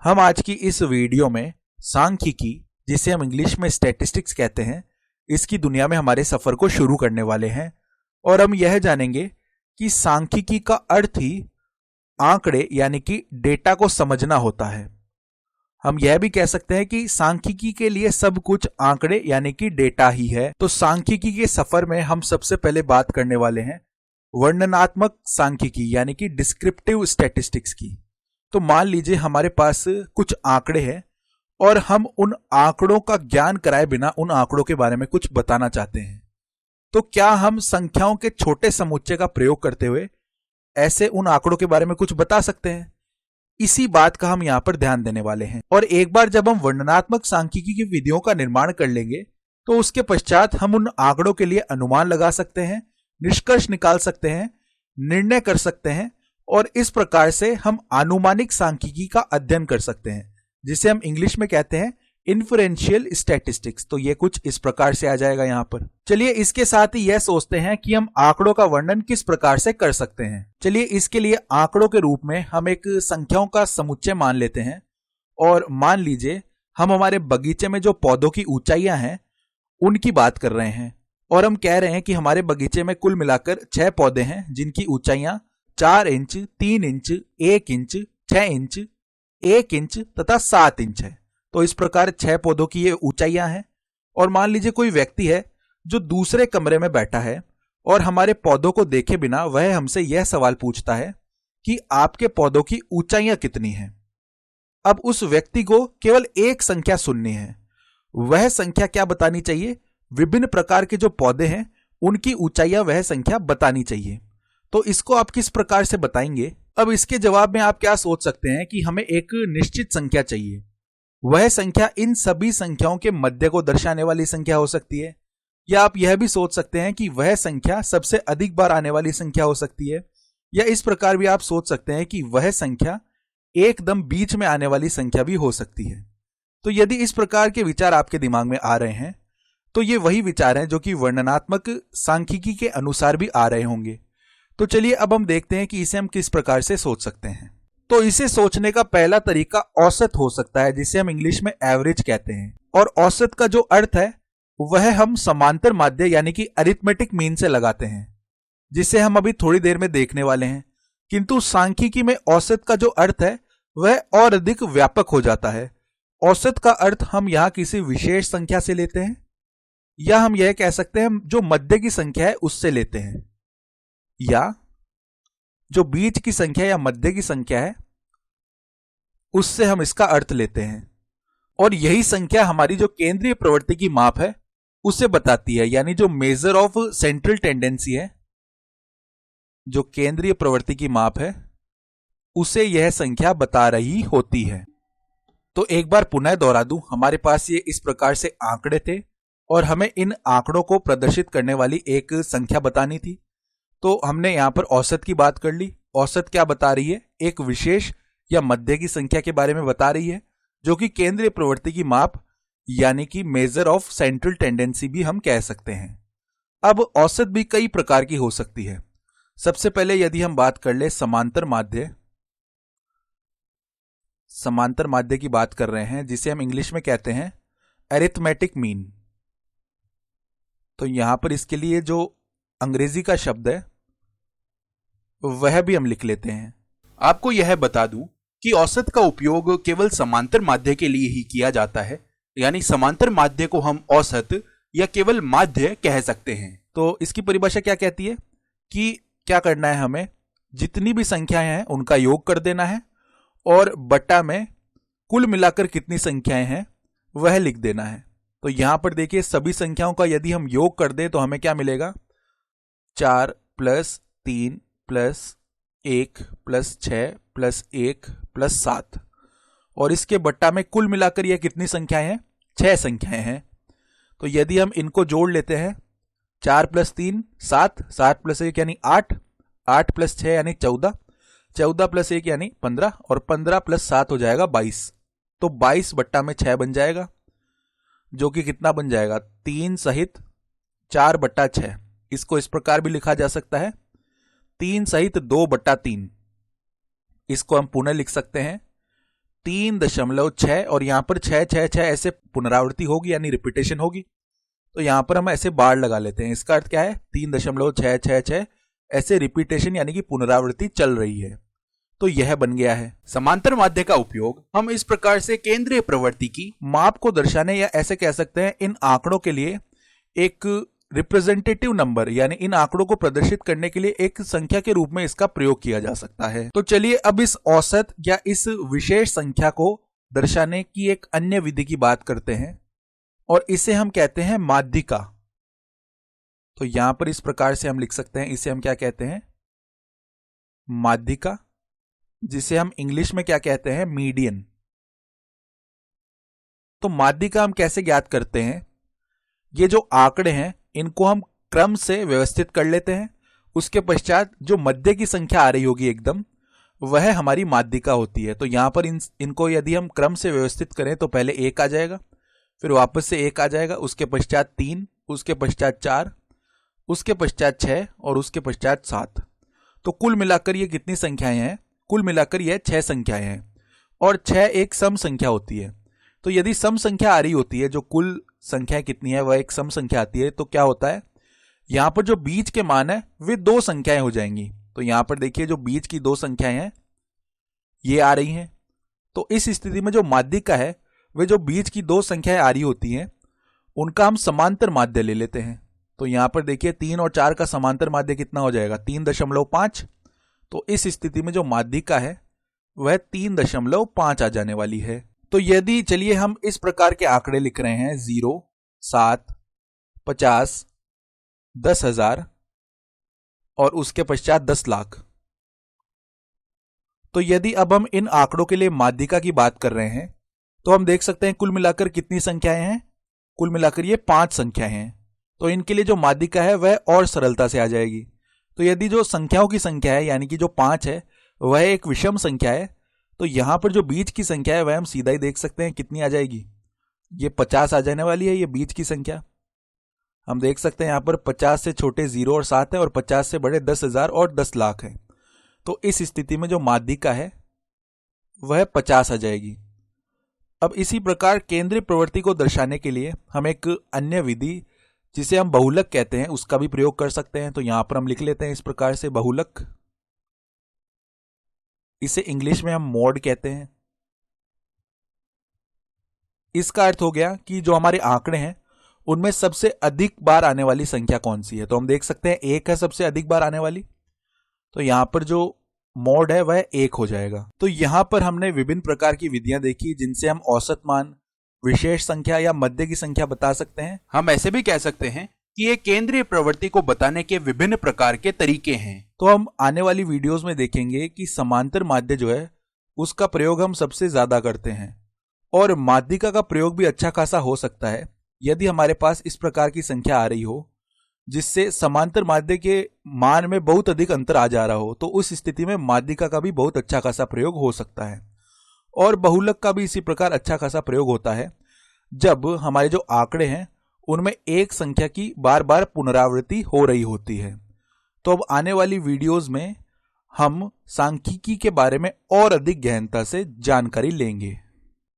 हम आज की इस वीडियो में सांख्यिकी, जिसे हम इंग्लिश में स्टैटिस्टिक्स कहते हैं, इसकी दुनिया में हमारे सफर को शुरू करने वाले हैं और हम यह जानेंगे कि सांख्यिकी का अर्थ ही आंकड़े यानी कि डेटा को समझना होता है। हम यह भी कह सकते हैं कि सांख्यिकी के लिए सब कुछ आंकड़े यानी कि डेटा ही है। तो सांख्यिकी के सफर में हम सबसे पहले बात करने वाले हैं वर्णनात्मक सांख्यिकी यानी कि डिस्क्रिप्टिव स्टैटिस्टिक्स की। तो मान लीजिए हमारे पास कुछ आंकड़े हैं और हम उन आंकड़ों का ज्ञान कराए बिना उन आंकड़ों के बारे में कुछ बताना चाहते हैं। तो क्या हम संख्याओं के छोटे समुच्चय का प्रयोग करते हुए ऐसे उन आंकड़ों के बारे में कुछ बता सकते हैं? इसी बात का हम यहां पर ध्यान देने वाले हैं। और एक बार जब हम वर्णनात्मक सांख्यिकी की विधियों का निर्माण कर लेंगे तो उसके पश्चात हम उन आंकड़ों के लिए अनुमान लगा सकते हैं, निष्कर्ष निकाल सकते हैं, निर्णय कर सकते हैं और इस प्रकार से हम आनुमानिक सांख्यिकी का अध्ययन कर सकते हैं, जिसे हम इंग्लिश में कहते हैं इन्फरेंशियल स्टैटिस्टिक्स। तो ये कुछ इस प्रकार से आ जाएगा यहां पर। चलिए इसके साथ ही यह सोचते हैं कि हम आंकड़ों का वर्णन किस प्रकार से कर सकते हैं। चलिए इसके लिए आंकड़ों के रूप में हम एक संख्याओं का समुच्चय मान लेते हैं और मान लीजिए हम हमारे बगीचे में जो पौधों की ऊंचाइयां हैं उनकी बात कर रहे हैं और हम कह रहे हैं कि हमारे बगीचे में कुल मिलाकर 6 पौधे हैं जिनकी ऊंचाइयां 4 inch, 3 inch, 1 inch, 6 inch, 1 inch तथा 7 इंच है। तो इस प्रकार 6 पौधों की ये ऊंचाइयां हैं। और मान लीजिए कोई व्यक्ति है जो दूसरे कमरे में बैठा है और हमारे पौधों को देखे बिना वह हमसे यह सवाल पूछता है कि आपके पौधों की ऊंचाइयां कितनी हैं। अब उस व्यक्ति को केवल एक संख्या सुननी है। वह संख्या क्या बतानी चाहिए? विभिन्न प्रकार के जो पौधे हैं उनकी ऊंचाइयां वह संख्या बतानी चाहिए। तो इसको आप किस प्रकार से बताएंगे? अब इसके जवाब में आप क्या सोच सकते हैं कि हमें एक निश्चित संख्या चाहिए। वह संख्या इन सभी संख्याओं के मध्य को दर्शाने वाली संख्या हो सकती है, या आप यह भी सोच सकते हैं कि वह संख्या सबसे अधिक बार आने वाली संख्या हो सकती है, या इस प्रकार भी आप सोच सकते हैं कि वह संख्या एकदम बीच में आने वाली संख्या भी हो सकती है। तो यदि इस प्रकार के विचार आपके दिमाग में आ रहे हैं तो ये वही विचार हैं जो कि वर्णनात्मक सांख्यिकी के अनुसार भी आ रहे होंगे। तो चलिए अब हम देखते हैं कि इसे हम किस प्रकार से सोच सकते हैं। तो इसे सोचने का पहला तरीका औसत हो सकता है, जिसे हम इंग्लिश में एवरेज कहते हैं। और औसत का जो अर्थ है वह हम समांतर माध्य यानी कि अरिथमेटिक मीन से लगाते हैं, जिसे हम अभी थोड़ी देर में देखने वाले हैं। किंतु सांख्यिकी में औसत का जो अर्थ है वह और अधिक व्यापक हो जाता है। औसत का अर्थ हम यहां किसी विशेष संख्या से लेते हैं, या हम यह कह सकते हैं जो मध्य की संख्या है उससे लेते हैं, या जो बीच की संख्या या मध्य की संख्या है उससे हम इसका अर्थ लेते हैं। और यही संख्या हमारी जो केंद्रीय प्रवृत्ति की माप है उसे बताती है, यानी जो मेजर ऑफ सेंट्रल टेंडेंसी है, जो केंद्रीय प्रवृत्ति की माप है उसे यह संख्या बता रही होती है। तो एक बार पुनः दोहरा दूं, हमारे पास ये इस प्रकार से आंकड़े थे और हमें इन आंकड़ों को प्रदर्शित करने वाली एक संख्या बतानी थी। तो हमने यहां पर औसत की बात कर ली। औसत क्या बता रही है? एक विशेष या मध्य की संख्या के बारे में बता रही है, जो कि केंद्रीय प्रवृत्ति की माप यानी कि मेजर ऑफ सेंट्रल टेंडेंसी भी हम कह सकते हैं। अब औसत भी कई प्रकार की हो सकती है। सबसे पहले यदि हम बात कर ले समांतर माध्य की बात कर रहे हैं, जिसे हम इंग्लिश में कहते हैं अरिथमेटिक मीन। तो यहां पर इसके लिए जो अंग्रेजी का शब्द है वह भी हम लिख लेते हैं। आपको यह बता दूं कि औसत का उपयोग केवल समांतर माध्य के लिए ही किया जाता है, यानी समांतर माध्य को हम औसत या केवल माध्य कह सकते हैं। तो इसकी परिभाषा क्या कहती है कि क्या करना है, हमें जितनी भी संख्याएं हैं उनका योग कर देना है और बट्टा में कुल मिलाकर कितनी संख्याएं हैं वह लिख देना है। तो यहां पर देखिए सभी संख्याओं का यदि हम योग कर दें तो हमें क्या मिलेगा? 4 + 3 + 1 + 6 + 1 + 7 और इसके बट्टा में कुल मिलाकर यह कितनी संख्याएं हैं? 6 संख्याएं हैं। तो यदि हम इनको जोड़ लेते हैं, 4 + 3 7, 7 + 1 यानी 8, 8 + 6 यानी 14, 14 + 1 यानी 15 और 15 + 7 हो जाएगा 22। तो 22 बट्टा में 6 बन जाएगा, जो कि कितना बन जाएगा? 3 सहित 4/6। इसको इस प्रकार भी लिखा जा सकता है 3 सहित 2/3। इसको हम पुनः लिख सकते हैं 3.6 और यहाँ पर 6 ऐसे पुनरावृत्ति होगी यानी रिपीटेशन होगी, तो यहाँ पर हम ऐसे बार लगा लेते हैं। इसका अर्थ क्या है, 3.6 ऐसे रिपीटेशन यानी कि पुनरावृत्ति चल रही है। तो यह बन गया है। समांतर माध्य का उपयोग हम इस प्रकार से केंद्रीय प्रवृत्ति की माप को दर्शाने या ऐसे कह सकते हैं इन आंकड़ों के लिए एक रिप्रेजेंटेटिव नंबर यानी इन आंकड़ों को प्रदर्शित करने के लिए एक संख्या के रूप में इसका प्रयोग किया जा सकता है। तो चलिए अब इस औसत या इस विशेष संख्या को दर्शाने की एक अन्य विधि की बात करते हैं और इसे हम कहते हैं माध्यिका। तो यहां पर इस प्रकार से हम लिख सकते हैं, इसे हम क्या कहते हैं, माध्यिका, जिसे हम इंग्लिश में क्या कहते हैं, मीडियन। तो माध्यिका हम कैसे ज्ञात करते हैं, ये जो आंकड़े हैं इनको हम क्रम से व्यवस्थित कर लेते हैं, उसके पश्चात जो मध्य की संख्या आ रही होगी एकदम, वह हमारी माध्यिका होती है। तो यहां पर इनको यदि हम क्रम से व्यवस्थित करें तो पहले 1 आ जाएगा, फिर वापस से 1 आ जाएगा, उसके पश्चात 3, उसके पश्चात 4, उसके पश्चात 6 और उसके पश्चात 7। तो कुल मिलाकर ये कितनी संख्याएं हैं, कुल मिलाकर यह 6 संख्याएं हैं और 6 एक सम संख्या होती है। तो यदि सम संख्या आ रही होती है, जो कुल संख्या कितनी है वह एक सम संख्या आती है, तो क्या होता है, यहां पर जो बीच के मान है वे 2 संख्याएं हो जाएंगी। तो यहां पर देखिए जो बीच की 2 संख्याएं हैं ये आ रही हैं। तो इस स्थिति में जो माध्यिका है वे जो बीच की 2 संख्याएं आ रही होती हैं उनका हम समांतर माध्य ले लेते हैं। तो यहां पर देखिए 3 और 4 का समांतर माध्य कितना हो जाएगा, 3.5। तो इस स्थिति में जो माध्यिका है वह 3.5 आ जाने वाली है। तो यदि चलिए हम इस प्रकार के आंकड़े लिख रहे हैं 0, 7, 50, 10,000 और उसके पश्चात 10 लाख। तो यदि अब हम इन आंकड़ों के लिए माध्यिका की बात कर रहे हैं तो हम देख सकते हैं कुल मिलाकर कितनी संख्याएं हैं, कुल मिलाकर ये 5 संख्याएं हैं। तो इनके लिए जो माध्यिका है वह और सरलता से आ जाएगी। तो यदि जो संख्याओं की संख्या है यानी कि जो 5 है वह एक विषम संख्या है, तो यहां पर जो बीच की संख्या है वह हम सीधा ही देख सकते हैं कितनी आ जाएगी, ये 50 आ जाने वाली है। ये बीच की संख्या हम देख सकते हैं यहां पर 50 से छोटे 0 और 7 है और 50 से बड़े 10,000 और 10 लाख है। तो इस स्थिति में जो माध्यिका है वह 50 आ जाएगी। अब इसी प्रकार केंद्रीय प्रवृत्ति को दर्शाने के लिए हम एक अन्य विधि जिसे हम बहुलक कहते हैं उसका भी प्रयोग कर सकते हैं। तो यहां पर हम लिख लेते हैं इस प्रकार से बहुलक, इसे इंग्लिश में हम मोड कहते हैं। इसका अर्थ हो गया कि जो हमारे आंकड़े हैं उनमें सबसे अधिक बार आने वाली संख्या कौन सी है। तो हम देख सकते हैं 1 है सबसे अधिक बार आने वाली, तो यहां पर जो मोड है वह 1 हो जाएगा। तो यहां पर हमने विभिन्न प्रकार की विधियां देखी जिनसे हम औसत मान, विशेष संख्या या मध्य की संख्या बता सकते हैं। हम ऐसे भी कह सकते हैं कि ये केंद्रीय प्रवृत्ति को बताने के विभिन्न प्रकार के तरीके हैं। तो हम आने वाली वीडियोस में देखेंगे कि समांतर माध्य जो है उसका प्रयोग हम सबसे ज्यादा करते हैं और माध्यिका का प्रयोग भी अच्छा खासा हो सकता है यदि हमारे पास इस प्रकार की संख्या आ रही हो जिससे समांतर माध्य के मान में बहुत अधिक अंतर आ जा रहा हो। तो उस स्थिति में माध्यिका का भी बहुत अच्छा खासा प्रयोग हो सकता है और बहुलक का भी इसी प्रकार अच्छा खासा प्रयोग होता है जब हमारे जो आंकड़े हैं उनमें एक संख्या की बार बार पुनरावृत्ति हो रही होती है। तो अब आने वाली वीडियोस में हम सांख्यिकी के बारे में और अधिक गहनता से जानकारी लेंगे।